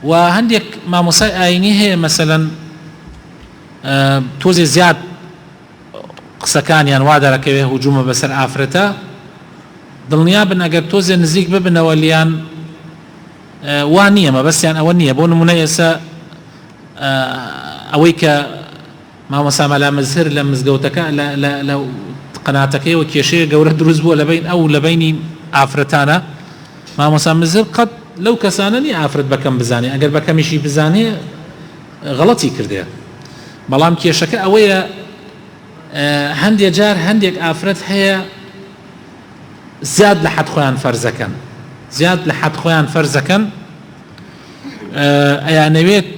وهنديك ما مصاي آيني هي مثلا توزي زياد قسەکانیان وا دەکەوێت هجوومە بەسەر ئافرەتە دڵنیا بن ئەگەر تۆزێ نزیک ببنەوە لیان وا نییە مەبەستیان ئەوە نییە. بۆ نمونە ئێستا ئەوەی کە مامۆستا مەلا مزهر لە مزگەوتەکە لە قەناتەکەیەوە کێشەیە گەورە دروست بووە لە بینی ئافرەتانە، مامۆستا مزهر قەت لەو کەسانە نی ئافرەت بەکەم بزانێ، ئەگەر بەکەمیشی بزانێ غەڵەتی کردێ. بەڵام کێشەکە ئەوەیە هەندێک جار هەندێک ئافرەت هەیە زیاد لە حەد خۆیان فەرزەکەن، زیاد لە حەد خۆیان فەرزەکەن، ئەیانەوێت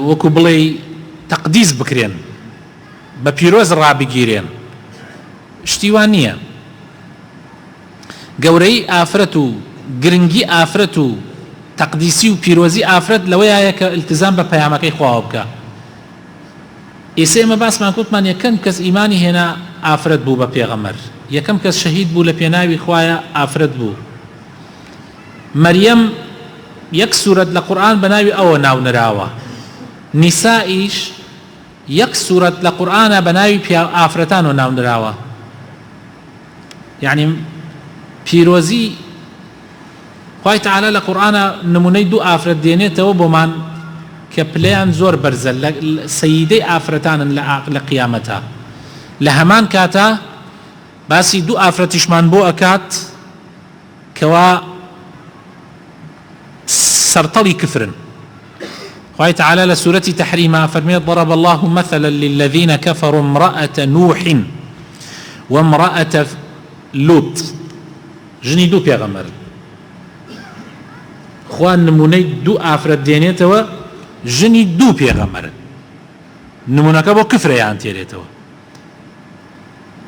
وەکو بڵێ تەقدیس بکرێن، بە پیرۆز ڕابگیرێن، شتیوان نییە. گەورەی ئافرەت و گرنگی ئافرەت و تەقدیسی و پیرۆزی ئافرەت لەوەیە کە التزام بە پەیامەکەی خواوە بکە. ئێستا ئێمە باسمان کوتمان یەکەم کەس ئیمانی هێنا ئافرەت بوو بە پێغەمبەر، یەکەم کەس شەهید بوو لە پێناوی خوایە ئافرەت بوو. مەریەم یەک سوورەت لە قورئان بە ناوی ئەوە ناونراوە، نیسائیش یەک سوورەت لە قورئانە بە ناوی ئافرەتانەوە ناونراوە. یعنی پیرۆزی خوای تەعالی لە قورئانە نمونەی دوو ئافرەت دێنێتەوە بۆمان کە پلەیان زۆر بەرزە، سەیدەی ئافرەتانن لە قیامەتە. لە هەمان کاتە باسی دوو ئافرەتیشمان بۆ ئەکات کەوا سەرتەڵی کفرن. خوای تەعالی لە سوورەتی تەحریمە فەرمێت ضرب الله مثلا للذين كفروا امرأة نوح وامرأة لوط، ژنی دوو پێغەمبەر. خوا نمونەی دوو ئافرەت دێنێتەوە، ژنی دوو پێغەمبەرن، نمونەکە بۆ کفرەیان تێرێتەوە.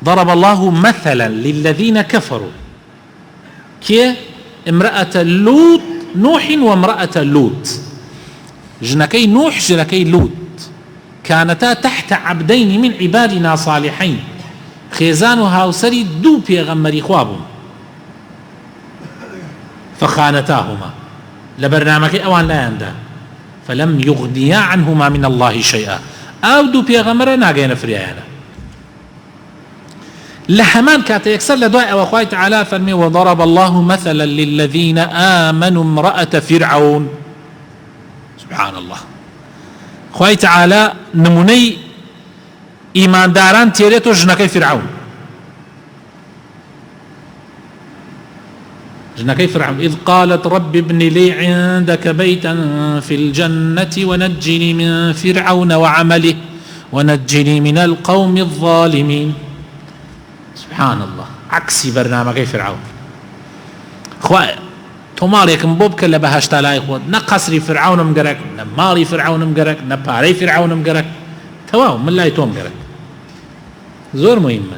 ضرب الله مثلا للذين كفروا كي امرأة لوط نوح وامرأة لوط، ژنەکەی نوح ژنەکەی لوط كانتا تحت عبدين من عبادنا صالحين، خێزان و هاوسەری دوو پێغەمبەری خوا بوون. فخانتاهما لە بەرنامەکەی ئەوان لایەندا فلم يغنيا عنهما من الله شيئا، ئەو دوو پێغەمبەرە ناگەێنە فریایانە. لە هەمان کاتە یەکسەر لە دوای ئەوە خوای تەعالی فەرمێ وضرب الله مثلا للذين آمنوا امرأة فرعون. سبحان الله، خوای تەعالی نمونەی ئیمانداران تێرێتەوە ژنەکەی فرعون. ژنەکەی فرعون إذ قالت رب ابن لي عندك بيتا في الجنة ونجني من فرعون وعمله ونجني من القوم الظالمين. سبحان الله، عكسي برنامجي فرعون. خواه تۆ ماڵێکم بۆ بکە لە بەهەشتا لای خۆت، نە قەسری فرعونم گەرەک، نە ماڵی فرعونم گەرەک، نە پارەی فرعونم گەرەک، تەواو من لای تۆم گەرەک. زۆر مهمە.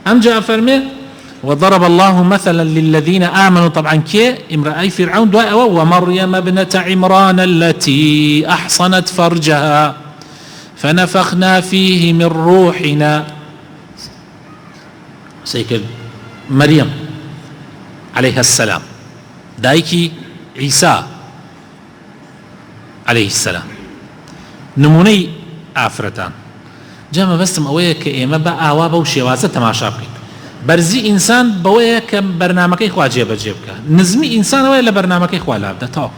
ئەمجا فەرمێ وضرب الله مثلا للذين آمنوا، طبعا كي امرأة فرعون دعاء ومريم ابنة عمران التي أحصنت فرجها فنفخنا فيه من روحنا. سيكل مريم عليها السلام دايكي عيسى عليه السلام، نموني ئافرەتان. جەمە بەستم ئەوەیە کە ئێمە بە ئاوا بەو شێوازە تەماشا بکەین. بەرزی ئینسان بەوەیە کە بەرنامەکەی خوا جێبەجێ بکە، نزمی ئینسان ئەوەیە لە بەرنامەکەی خوا لابدە تاو.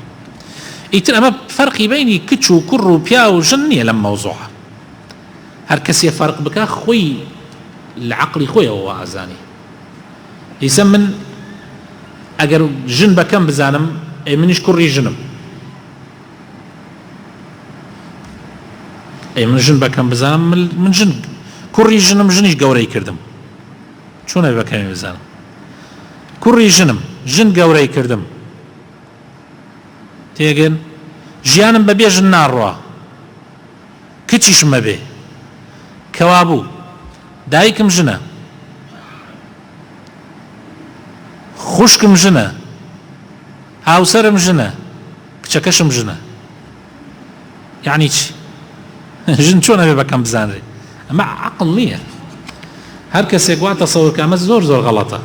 ئیتر ئەمە فەرقی بینی کچ و کوڕ و پیا و ژن نییە لەم مەوزوعە. هەر کەسێ فەرق بکە خۆی لە عەقڵی خۆیەوە ئازانی. ئیسە من ئەگەر ژن بەکەم بزانم منیش کوڕی ژنم، من ژن بەکەم بزانم من ژن کوڕی ژنم، ژنیش گەورەی کردم. چۆنە بەکەمی بزانم؟ کوڕی ژنم، ژن گەورەی کردم. تێگەن ژیانم بەبێ ژن ناڕوا، کچیشم مەبێ کەوا بوو، دایکم ژنە، خوشکم ژنە، هاوسەرم ژنە، کچەکەشم ژنە. یعنی چی؟ ژن چۆنە بێ بەکەم بزانرێ؟ ئەمە عەقڵ نییە. هەر کەسێک وا تەسەوور کە ئەمە زۆر زۆر غەڵەتە.